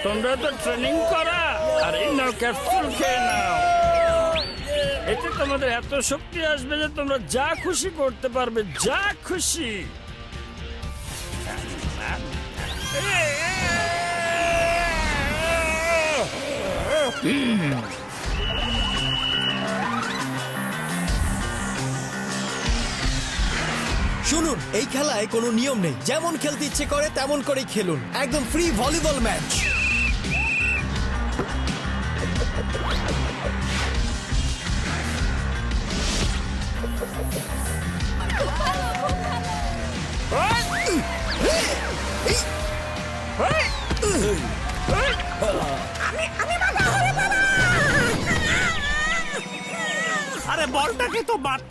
তোমরা তো ট্রেনিং করা, আর এই নাও ক্যাপসুল খেয়ে নাও। এতে তোমাদের এত শক্তি আসবে যে তোমরা যা খুশি করতে পারবে, যা খুশি। শুনুন, এই খেলায় কোনো নিয়ম নেই, যেমন খেলতে ইচ্ছে করে তেমন করেই খেলুন। একদম ফ্রি ভলিবল ম্যাচ। আরে বলটাকে তো মারতে